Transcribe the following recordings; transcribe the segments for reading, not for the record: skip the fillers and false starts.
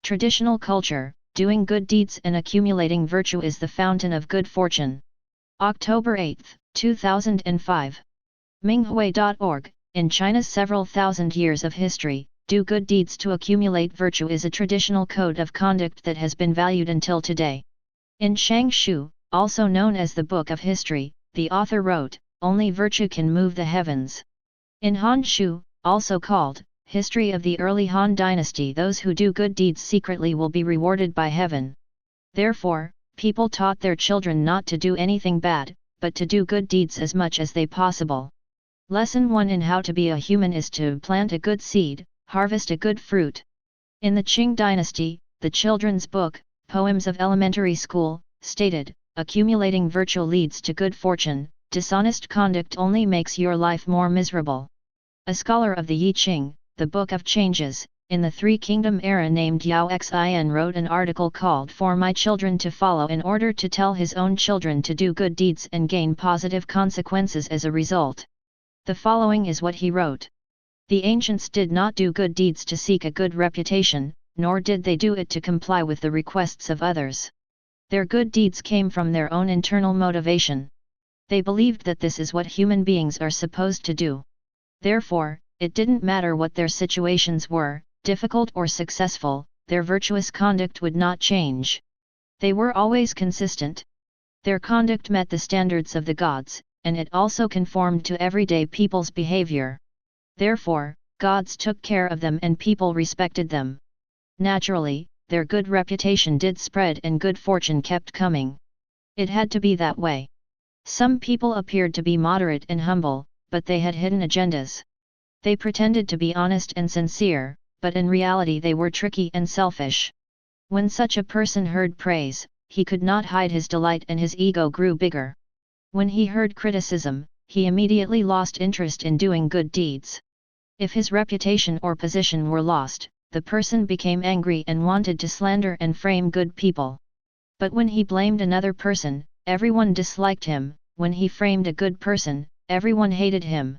Traditional culture, doing good deeds and accumulating virtue is the fountain of good fortune. October 8, 2005. Minghui.org. In China's several thousand years of history, do good deeds to accumulate virtue is a traditional code of conduct that has been valued until today. In Shangshu, also known as the Book of History, the author wrote, "Only virtue can move the heavens." In Hanshu, also called History of the Early Han Dynasty, those who do good deeds secretly will be rewarded by heaven. Therefore, people taught their children not to do anything bad, but to do good deeds as much as they possible. Lesson 1 in how to be a human is to plant a good seed, harvest a good fruit. In the Qing dynasty, the children's book, Poems of Elementary School, stated, "Accumulating virtue leads to good fortune, dishonest conduct only makes your life more miserable." A scholar of the I Ching, the Book of Changes, in the Three Kingdom era named Yao Xin wrote an article called "For My Children to Follow" in order to tell his own children to do good deeds and gain positive consequences as a result. The following is what he wrote. The ancients did not do good deeds to seek a good reputation, nor did they do it to comply with the requests of others. Their good deeds came from their own internal motivation. They believed that this is what human beings are supposed to do. Therefore, it didn't matter what their situations were, difficult or successful, their virtuous conduct would not change. They were always consistent. Their conduct met the standards of the gods, and it also conformed to everyday people's behavior. Therefore, gods took care of them and people respected them. Naturally, their good reputation did spread and good fortune kept coming. It had to be that way. Some people appeared to be moderate and humble, but they had hidden agendas. They pretended to be honest and sincere, but in reality they were tricky and selfish. When such a person heard praise, he could not hide his delight and his ego grew bigger. When he heard criticism, he immediately lost interest in doing good deeds. If his reputation or position were lost, the person became angry and wanted to slander and frame good people. But when he blamed another person, everyone disliked him. When he framed a good person, everyone hated him.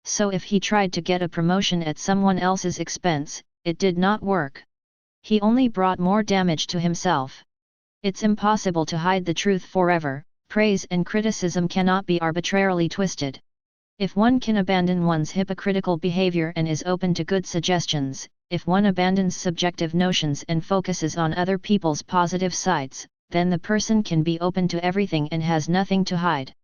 So if he tried to get a promotion at someone else's expense, it did not work. He only brought more damage to himself. It's impossible to hide the truth forever. Praise and criticism cannot be arbitrarily twisted. If one can abandon one's hypocritical behavior and is open to good suggestions, if one abandons subjective notions and focuses on other people's positive sides, then the person can be open to everything and has nothing to hide.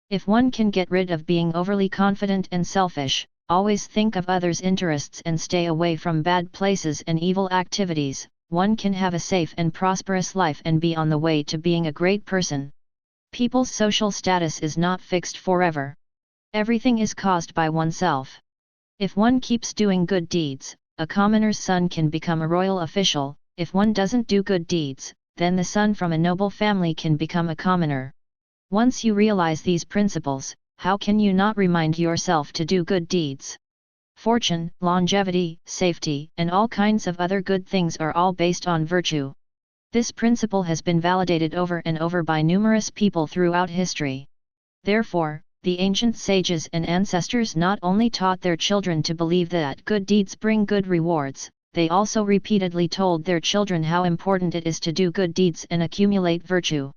If one can get rid of being overly confident and selfish, always think of others' interests and stay away from bad places and evil activities, one can have a safe and prosperous life and be on the way to being a great person. People's social status is not fixed forever. Everything is caused by oneself. If one keeps doing good deeds, a commoner's son can become a royal official. If one doesn't do good deeds, then the son from a noble family can become a commoner. Once you realize these principles, how can you not remind yourself to do good deeds? Fortune, longevity, safety, and all kinds of other good things are all based on virtue. This principle has been validated over and over by numerous people throughout history. Therefore, the ancient sages and ancestors not only taught their children to believe that good deeds bring good rewards, they also repeatedly told their children how important it is to do good deeds and accumulate virtue.